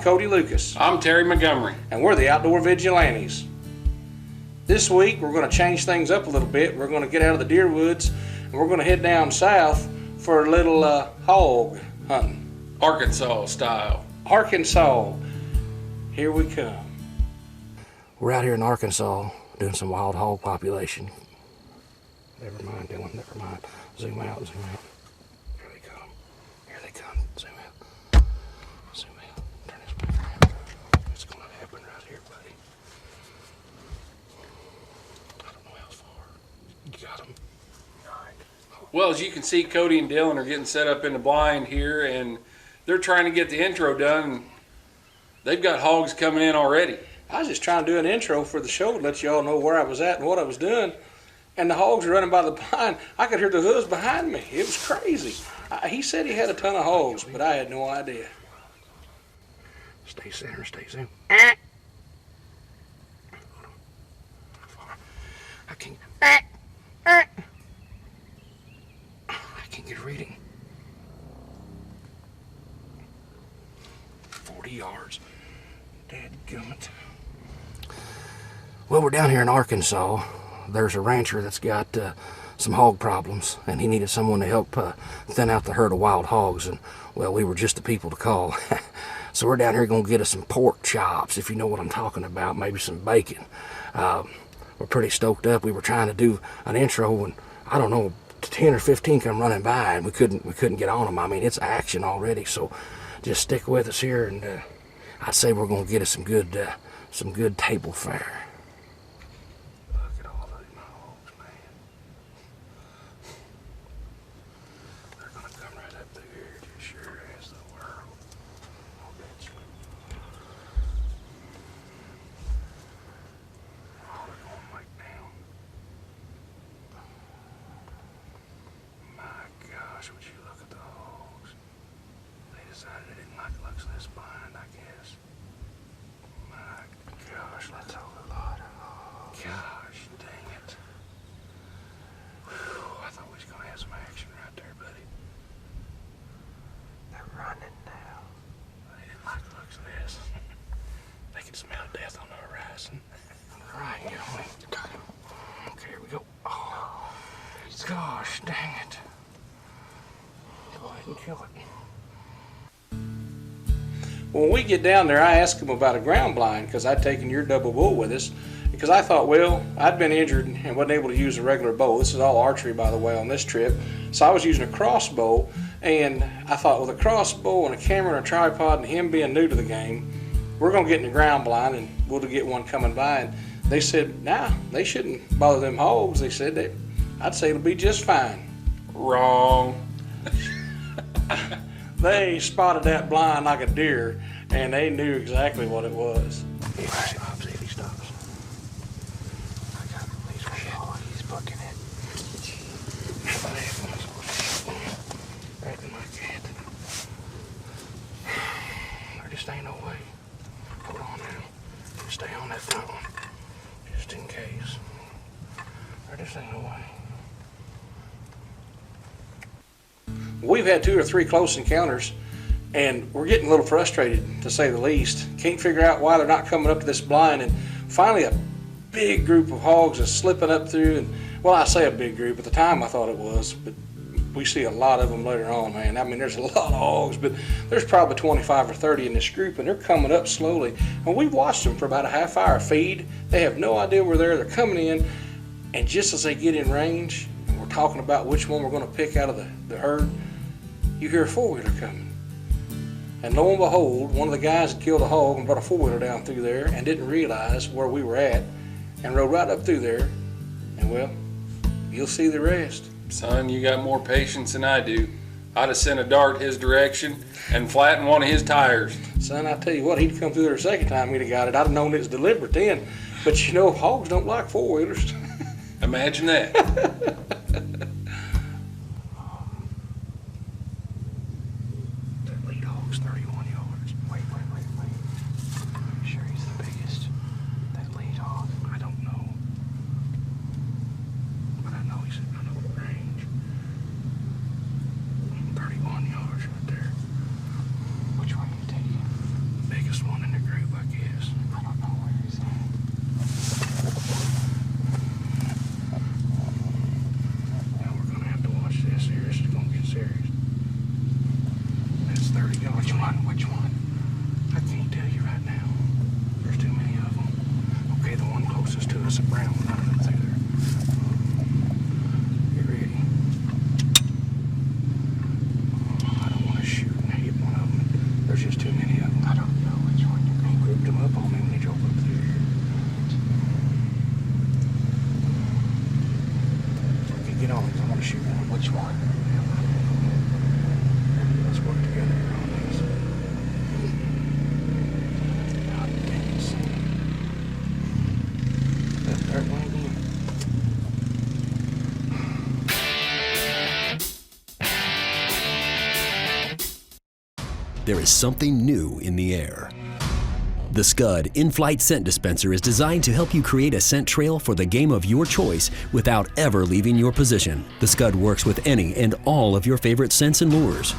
Kody Lucas. I'm Terry Montgomery. And we're the Outdoor Vigilantes. This week we're going to change things up a little bit. We're going to get out of the deer woods and we're going to head down south for a little hog hunting. Arkansas style. Arkansas. Here we come. We're out here in Arkansas doing some wild hog population. Never mind, Dylan, never mind. Zoom out, zoom out. Here they come. Here they come. Zoom out. Zoom out. Turn this back around. What's going to happen right here, buddy? I don't know how far. You got them? Well, as you can see, Kody and Dylan are getting set up in the blind here, and they're trying to get the intro done. They've got hogs coming in already. I was just trying to do an intro for the show to let you all know where I was at and what I was doing. And the hogs were running by the blind. I could hear the hooves behind me. It was crazy. He said he had a ton of hogs, but I had no idea. Stay center, stay center. I can't. I can't get a reading. 40 yards. Dadgummit. Well, we're down here in Arkansas. There's a rancher that's got some hog problems, and he needed someone to help thin out the herd of wild hogs, and well, we were just the people to call. So we're down here going to get us some pork chops, if you know what I'm talking about, maybe some bacon. We're pretty stoked up. We were trying to do an intro, and I don't know, 10 or 15 come running by, and we couldn't get on them. I mean, it's action already, so just stick with us here, and I'd say we're going to get us some good table fare. Would you look at the hogs? They decided they didn't like the looks of this blind, I guess. My gosh, that's a lot of hogs. Gosh, dang it. Whew, I thought we was gonna have some action right there, buddy. They're running now. They didn't like the looks of this. They could smell death on the horizon. All right, you know, got him. Okay, here we go. Oh, gosh, dang it. Go ahead and kill it. When we get down there, I asked him about a ground blind because I'd taken your double bull with us, because I thought, well, I'd been injured and wasn't able to use a regular bow. This is all archery, by the way, on this trip. So I was using a crossbow, and I thought with a crossbow and a camera and a tripod and him being new to the game, we're going to get in the ground blind and we'll get one coming by. And they said, nah, they shouldn't bother them hogs. They said, I'd say it'll be just fine. Wrong. They spotted that blind like a deer, and they knew exactly what it was. If he stops, if he stops. I got him. He's bucking it. Acting like that. There just ain't no way. Hold on now. Stay on that front one, just in case. There just ain't no way. We've had 2 or 3 close encounters, and we're getting a little frustrated, to say the least. Can't figure out why they're not coming up to this blind, and finally a big group of hogs is slipping up through, and well, I say a big group. At the time I thought it was, but we see a lot of them later on, man. I mean, there's a lot of hogs, but there's probably 25 or 30 in this group, and they're coming up slowly. And we've watched them for about a half-hour feed. They have no idea we're there. They're coming in, and just as they get in range, and we're talking about which one we're going to pick out of the herd, you hear a four-wheeler coming. And lo and behold, one of the guys had killed a hog and brought a four-wheeler down through there and didn't realize where we were at and rode right up through there. And well, you'll see the rest. Son, you got more patience than I do. I'd have sent a dart his direction and flattened one of his tires. Son, I tell you what, he'd come through there a second time, he'd have got it. I'd have known it was deliberate then. But you know, hogs don't like four-wheelers. Imagine that. Which one? I can't tell you right now. There's too many of them. Okay, the one closest to us, a brown one. I don't know if they're there. Get ready. I don't want to shoot and hit one of them. There's just too many of them. I don't know which one you're going to group them up on me when they drove up there. Okay, get on these. I want to shoot one. Which one? Let's work together here on this. God dang it, son. That third one again. There is something new in the air. The Scud in-flight scent dispenser is designed to help you create a scent trail for the game of your choice without ever leaving your position. The Scud works with any and all of your favorite scents and lures.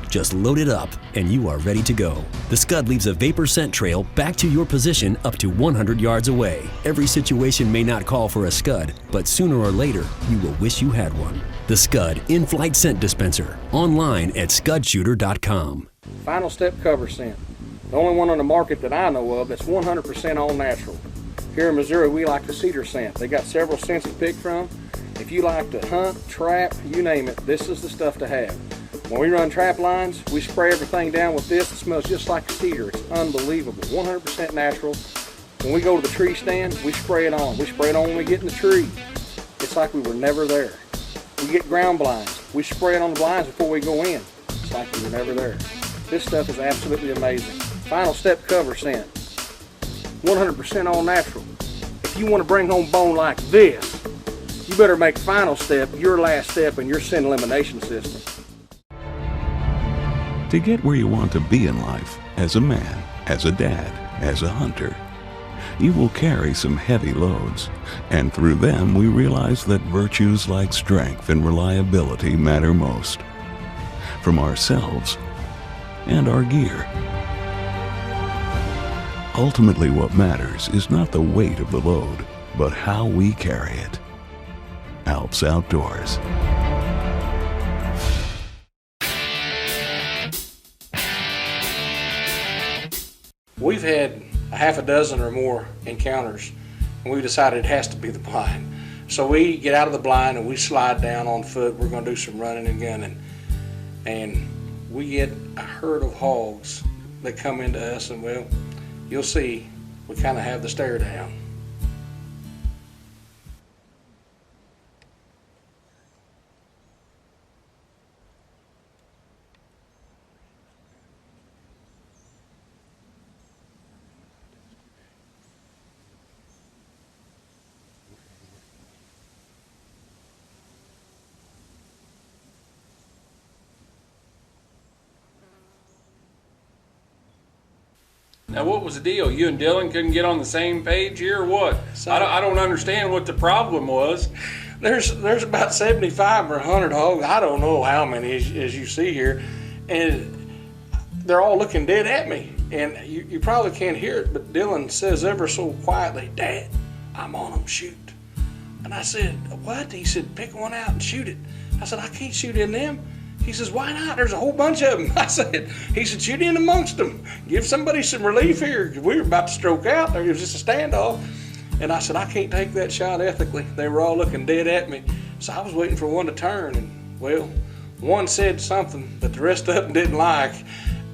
Just load it up and you are ready to go. The Scud leaves a vapor scent trail back to your position up to 100 yards away. Every situation may not call for a Scud, but sooner or later, you will wish you had one. The Scud in-flight scent dispenser, online at scudshooter.com. Final Step cover scent. The only one on the market that I know of that's 100% all natural. Here in Missouri, we like the cedar scent. They got several scents to pick from. If you like to hunt, trap, you name it, this is the stuff to have. When we run trap lines, we spray everything down with this. It smells just like cedar. It's unbelievable. 100% natural. When we go to the tree stand, we spray it on. We spray it on when we get in the tree. It's like we were never there. We get ground blinds. We spray it on the blinds before we go in. It's like we were never there. This stuff is absolutely amazing. Final Step cover scent. 100% all natural. If you want to bring home bone like this, you better make Final Step your last step in your scent elimination system. To get where you want to be in life, as a man, as a dad, as a hunter, you will carry some heavy loads, and through them we realize that virtues like strength and reliability matter most. From ourselves and our gear. Ultimately, what matters is not the weight of the load, but how we carry it. Alps Outdoors. We've had a half a dozen or more encounters, and we decided it has to be the blind. So we get out of the blind and we slide down on foot. We're going to do some running and gunning, and we get a herd of hogs that come into us, and well, you'll see, we kind of have the stare down. Now, what was the deal? You and Dylan couldn't get on the same page here, or what? I don't understand what the problem was. There's about 75 or 100 hogs. I don't know how many as you see here, and they're all looking dead at me. And you probably can't hear it, but Dylan says ever so quietly, "Dad, I'm on them, shoot." And I said, "What?" He said, "Pick one out and shoot it." I said, "I can't shoot in them." He says, "Why not? There's a whole bunch of them." He said, "Shoot in amongst them. Give somebody some relief here. We were about to stroke out. It was just a standoff." And I said, "I can't take that shot ethically." They were all looking dead at me. So I was waiting for one to turn. And well, one said something that the rest of them didn't like.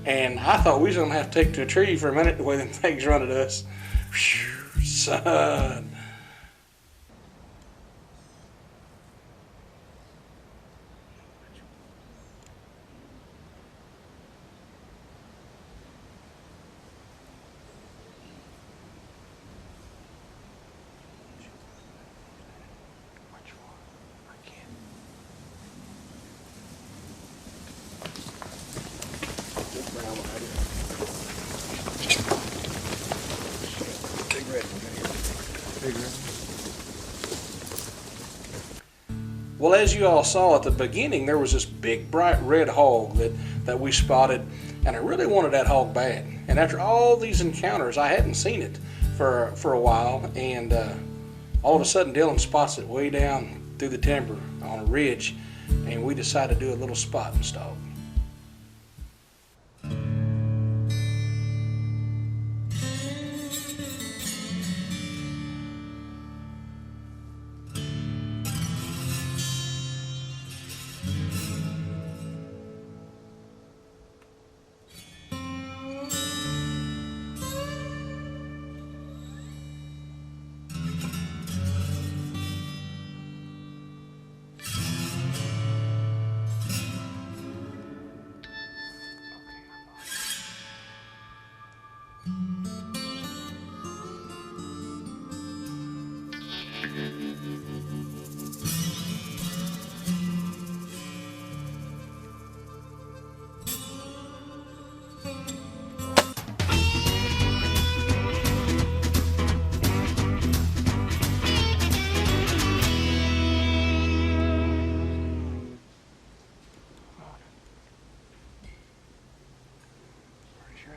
And I thought we was going to have to take to a tree for a minute the way them things run at us. Whew, son. Well, as you all saw at the beginning, there was this big bright red hog that we spotted, and I really wanted that hog bad. And after all these encounters, I hadn't seen it for a while, and all of a sudden Dylan spots it way down through the timber on a ridge, and we decided to do a little spot and stalk.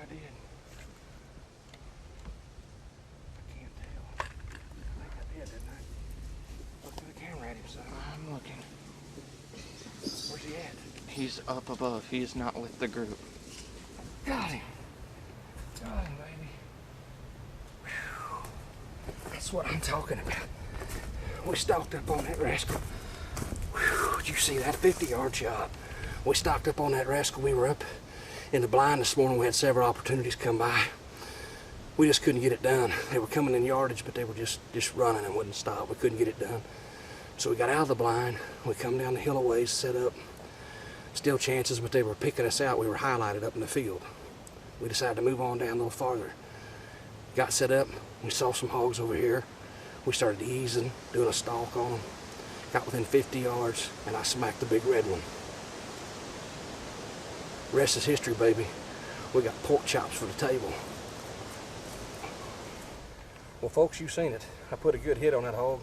I did. I can't tell. I think I did, didn't I? Look through the camera at him, son. I'm looking. Where's he at? He's up above. He is not with the group. Got him. Got him, baby. Whew. That's what I'm talking about. We stalked up on that rascal. Whew. Did you see that 50-yard shot? We stalked up on that rascal. We were up in the blind this morning. We had several opportunities come by. We just couldn't get it done. They were coming in yardage, but they were just running and wouldn't stop. We couldn't get it done. So we got out of the blind. We come down the hill a ways, set up. Still chances, but they were picking us out. We were highlighted up in the field. We decided to move on down a little farther. Got set up. We saw some hogs over here. We started easing, doing a stalk on them. Got within 50 yards, and I smacked the big red one. Rest is history, baby. We got pork chops for the table. Well, folks, you've seen it. I put a good hit on that hog,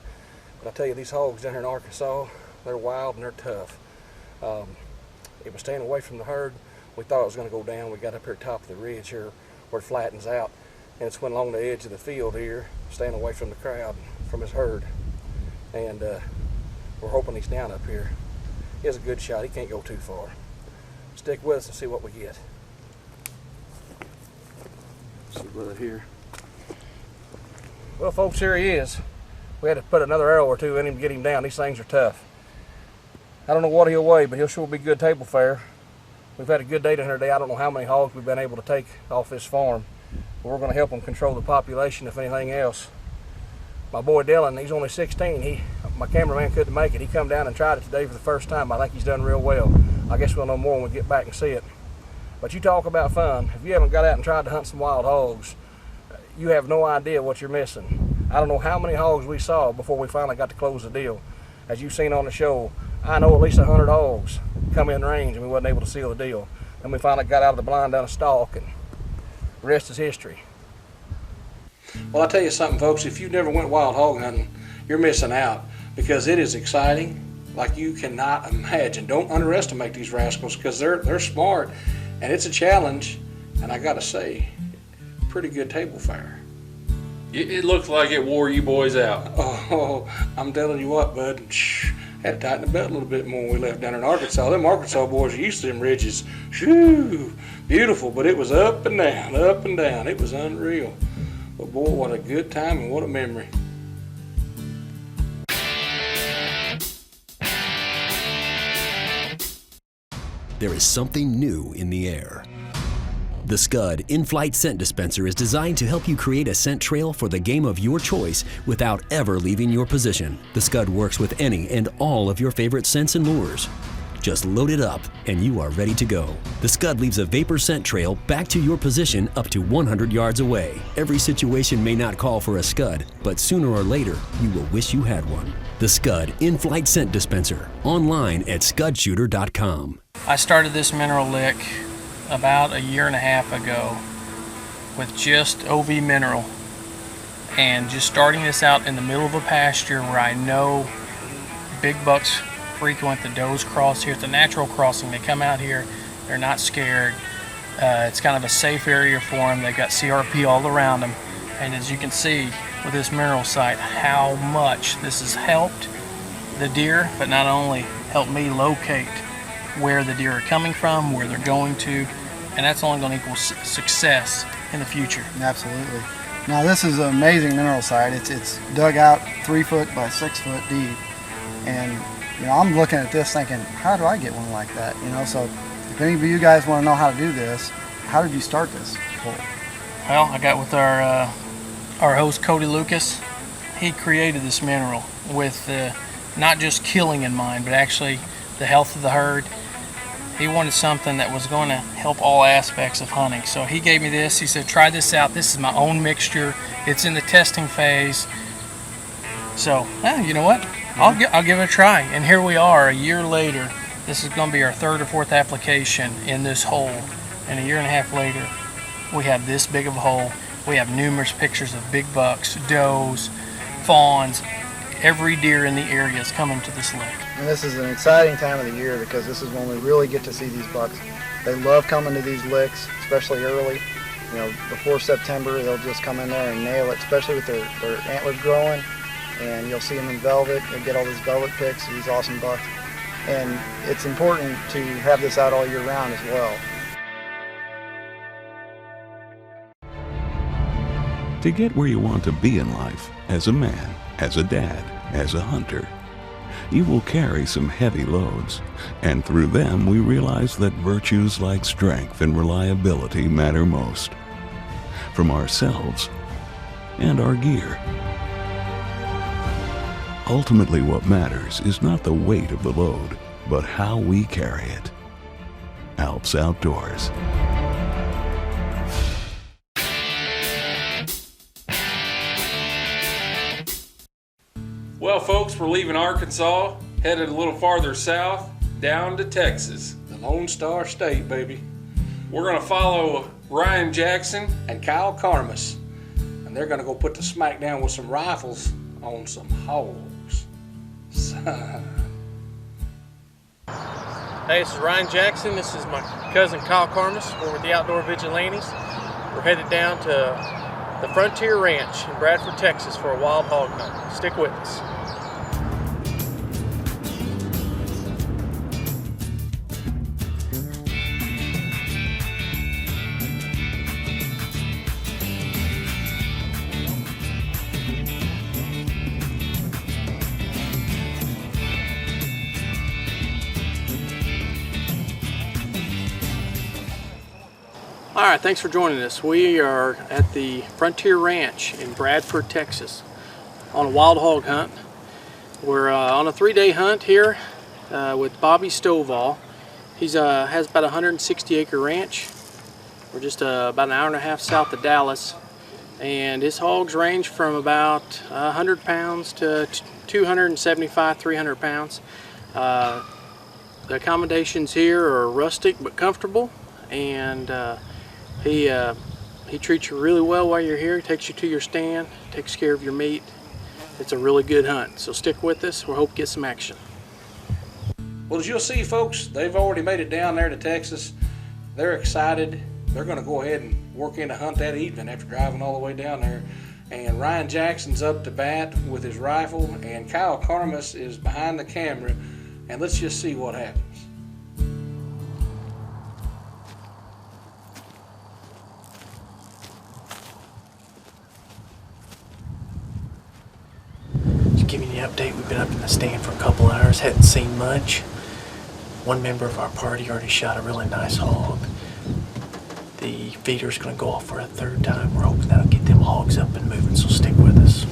but I tell you, these hogs down here in Arkansas, they're wild and they're tough. It was staying away from the herd. We thought it was going to go down. We got up here top of the ridge here where it flattens out, and it's went along the edge of the field here, staying away from the crowd, from his herd. And we're hoping he's down up here. He has a good shot. He can't go too far. Stick with us and see what we get. See blood here. Well, folks, here he is. We had to put another arrow or two in him to get him down. These things are tough. I don't know what he'll weigh, but he'll sure be good table fare. We've had a good day today. I don't know how many hogs we've been able to take off this farm, but we're going to help them control the population, if anything else. My boy Dylan, he's only 16. My cameraman couldn't make it. He come down and tried it today for the first time. I think he's done real well. I guess we'll know more when we get back and see it. But you talk about fun. If you haven't got out and tried to hunt some wild hogs, you have no idea what you're missing. I don't know how many hogs we saw before we finally got to close the deal. As you've seen on the show, I know at least 100 hogs come in range and we wasn't able to seal the deal. And we finally got out of the blind, done a stalk, and the rest is history. Well, I'll tell you something, folks. If you've never went wild hog hunting, you're missing out, because it is exciting like you cannot imagine. Don't underestimate these rascals, because they're smart, and it's a challenge. And I got to say, pretty good table fare. It looked like it wore you boys out. Oh, I'm telling you what, bud. Had to tighten the belt a little bit more when we left down in Arkansas. Them Arkansas boys are used to them ridges. Shoo, beautiful, but it was up and down, up and down. It was unreal. But boy, what a good time and what a memory. There is something new in the air. The Scud in-flight scent dispenser is designed to help you create a scent trail for the game of your choice without ever leaving your position. The Scud works with any and all of your favorite scents and lures. Just load it up and you are ready to go. The Scud leaves a vapor scent trail back to your position up to 100 yards away. Every situation may not call for a Scud, but sooner or later, you will wish you had one. The Scud in-flight scent dispenser, online at scudshooter.com. I started this mineral lick about 1.5 years ago with just OV mineral, and just starting this out in the middle of a pasture where I know big bucks frequent. The does cross here. It's a natural crossing. They come out here, they're not scared. It's kind of a safe area for them. They've got CRP all around them, and as you can see with this mineral site, how much this has helped the deer, but not only helped me locate where the deer are coming from, where they're going to, and that's only going to equal success in the future. Absolutely. Now this is an amazing mineral site. It's dug out 3 foot by 6 foot deep, and you know, I'm looking at this thinking, how do I get one like that? You know, so if any of you guys want to know how to do this, how did you start this hole? Well, I got with our host Kody Lucas. He created this mineral with not just killing in mind, but actually the health of the herd. He wanted something that was going to help all aspects of hunting. So he gave me this. He said, try this out. This is my own mixture. It's in the testing phase. So, you know what? I'll give it a try. And here we are 1 year later. This is going to be our 3rd or 4th application in this hole. And 1.5 years later, we have this big of a hole. We have numerous pictures of big bucks, does, fawns. Every deer in the area is coming to this lake. And this is an exciting time of the year because this is when we really get to see these bucks. They love coming to these licks, especially early. you know, before September, they'll just come in there and nail it, especially with their antlers growing. And you'll see them in velvet. They'll get all these velvet picks, these awesome bucks. And it's important to have this out all year round as well. To get where you want to be in life, as a man, as a dad, as a hunter, you will carry some heavy loads, and through them we realize that virtues like strength and reliability matter most. From ourselves and our gear. Ultimately, what matters is not the weight of the load, but how we carry it. Alps Outdoors. Well, folks, we're leaving Arkansas, headed a little farther south, down to Texas. The Lone Star State, baby. We're going to follow Ryan Jackson And Kyle Karmas. And they're going to go put the smack down with some rifles on some hogs. Hey, this is Ryan Jackson. This is my cousin Kyle Karmas. We're with the Outdoor Vigilantes. We're headed down to the Frontier Ranch in Bradford, Texas for a wild hog hunt. Stick with us. All right, thanks for joining us. We are at the Frontier Ranch in Bradford, Texas on a wild hog hunt. We're on a 3-day hunt here with Bobby Stovall. He's has about a 160-acre ranch. We're just about an hour and a half south of Dallas, and his hogs range from about 100 pounds to 275, 300 pounds. The accommodations here are rustic but comfortable, and he treats you really well while you're here. He takes you to your stand, takes care of your meat. It's a really good hunt, so stick with us. We hope to get some action. Well, as you'll see, folks, they've already made it down there to Texas. They're excited. They're going to go ahead and work in to hunt that evening after driving all the way down there. And Ryan Jackson's up to bat with his rifle, and Kyle Karmas is behind the camera. And let's just see what happens. Giving you an update, we've been up in the stand for a couple hours, hadn't seen much. One member of our party already shot a really nice hog. The feeder's going to go off for a 3rd time. We're hoping that'll get them hogs up and moving, so stick with us.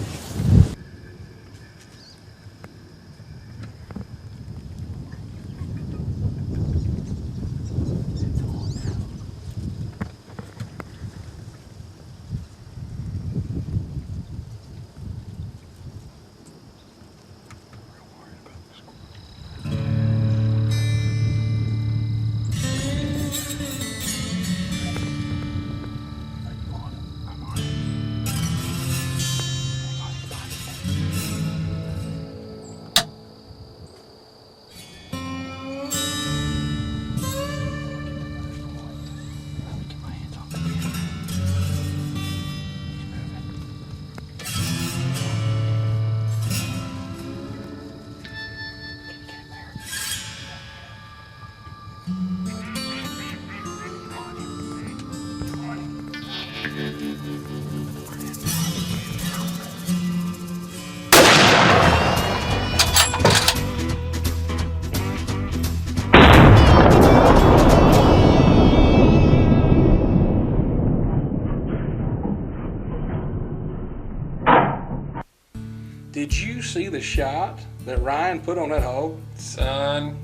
Did you see the shot that Ryan put on that hog? Son,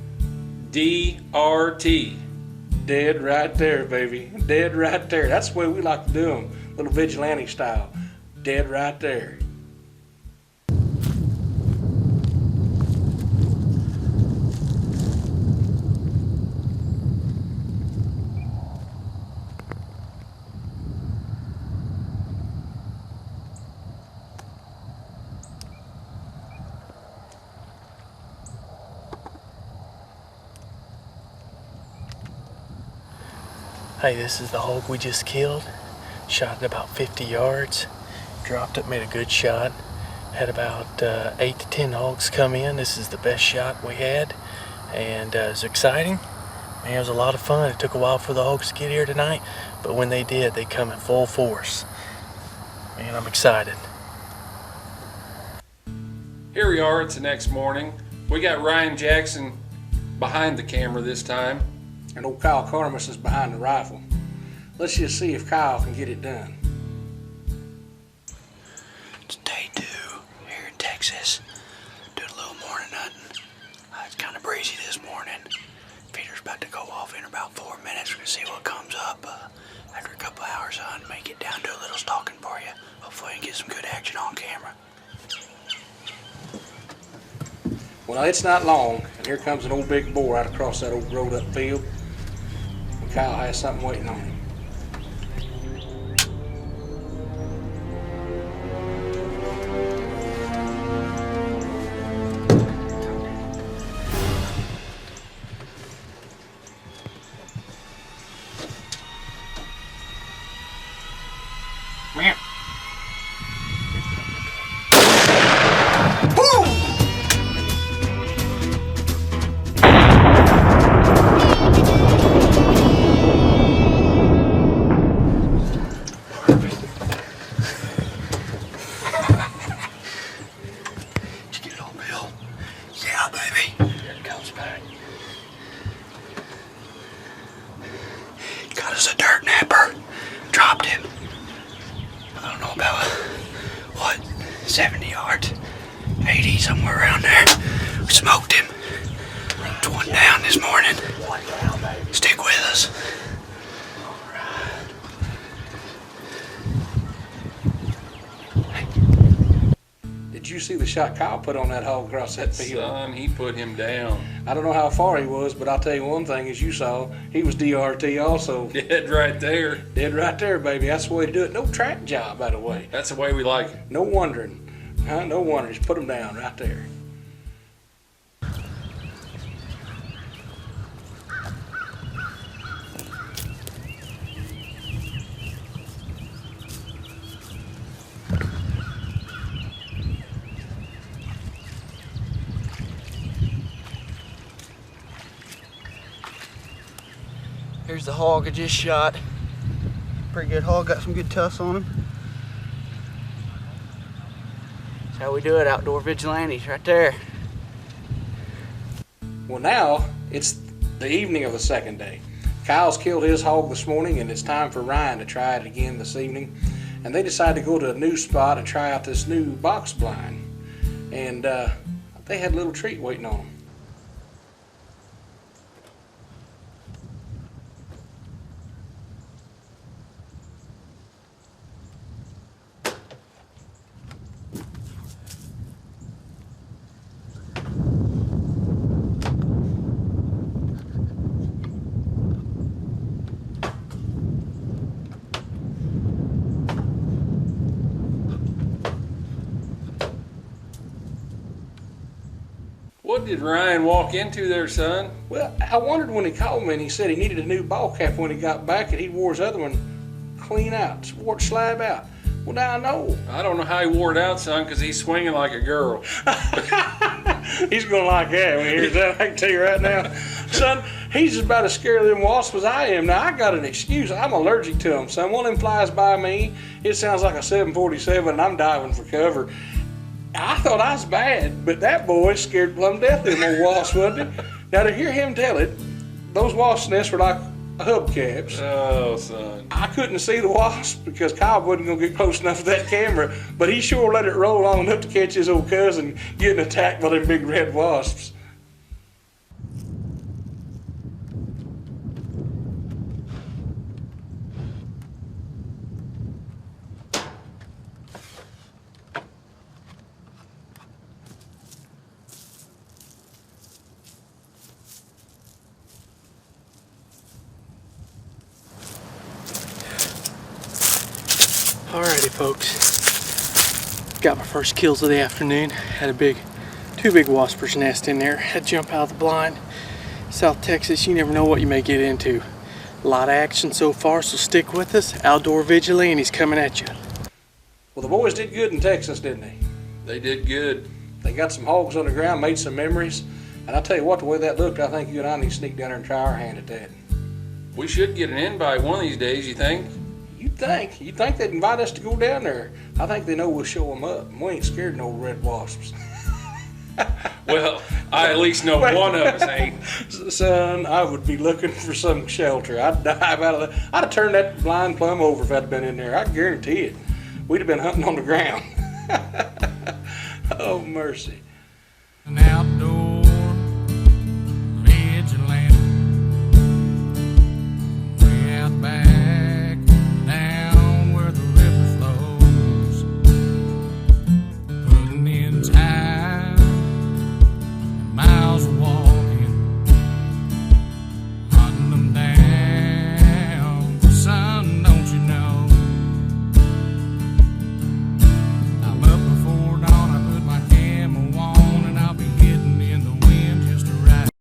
DRT. Dead right there, baby. Dead right there. That's the way we like to do them, little vigilante style. Dead right there. Hey, this is the hog we just killed. Shot at about 50 yards. Dropped it, made a good shot. Had about 8 to 10 hogs come in. This is the best shot we had, and it was exciting. Man, it was a lot of fun. It took a while for the hogs to get here tonight, but when they did, they come in full force. Man, I'm excited. Here we are, it's the next morning. We got Ryan Jackson behind the camera this time. And old Kyle Carmus is behind the rifle. Let's just see if Kyle can get it done. It's day 2 here in Texas. Doing a little morning hunting. It's kind of breezy this morning. Feeder's about to go off in about 4 minutes. We're going to see what comes up. After a couple hours hunting, may get down to a little stalking for you. Hopefully I can get some good action on camera. Well, it's not long, and here comes an old big boar right across that old growed up field. And Kyle has something waiting on him. Got us a dirt napper. Dropped him. I don't know about, 70 yards? 80, somewhere around there. We smoked him. It's one down this morning. Stick with us. Did you see the shot Kyle put on that hog across that field? Son, he put him down. I don't know how far he was, but I'll tell you one thing, as you saw, he was DRT also. Dead right there. Dead right there, baby. That's the way to do it. No track job, by the way. That's the way we like it. No wondering. Huh? No wonder. Just put him down right there. Here's the hog I just shot. Pretty good hog, got some good tuss on him. That's how we do it, outdoor vigilantes, right there. Well, now it's the evening of the second day. Kyle's killed his hog this morning, and it's time for Ryan to try it again this evening. And they decided to go to a new spot and try out this new box blind. And they had a little treat waiting on them. What did Ryan walk into there, son? Well, I wondered when he called me and he said he needed a new ball cap when he got back, and he wore his other one clean out, wore it slab out. Well, now I know. I don't know how he wore it out, son, because he's swinging like a girl. He's going to like that when he hears that, I can tell you right now. Son, he's about as scared of them wasps as I am. Now, I got an excuse. I'm allergic to them, son. One of them flies by me, it sounds like a 747, and I'm diving for cover. I thought I was bad, but that boy scared plumb death of them old wasps, wasn't he? Now, to hear him tell it, those wasp nests were like hubcaps. Oh, son. I couldn't see the wasp because Kyle wasn't going to get close enough to that camera, but he sure let it roll long enough to catch his old cousin getting attacked by them big red wasps. Alrighty, folks. Got my first kills of the afternoon. Had two big waspers nest in there. Had to jump out of the blind. South Texas, you never know what you may get into. A lot of action so far, so stick with us. Outdoor Vigilantes coming at you. Well, the boys did good in Texas, didn't they? They did good. They got some hogs on the ground, made some memories. And I'll tell you what, the way that looked, I think you and I need to sneak down there and try our hand at that. We should get an invite one of these days, you think? You'd think they'd invite us to go down there. I think they know we'll show them up. We ain't scared of no red wasps. Well, I at least know one of us ain't. Son, I would be looking for some shelter. I'd dive out of that. I'd have turned that blind plumb over if I'd have been in there. I guarantee it. We'd have been hunting on the ground. Oh, mercy. An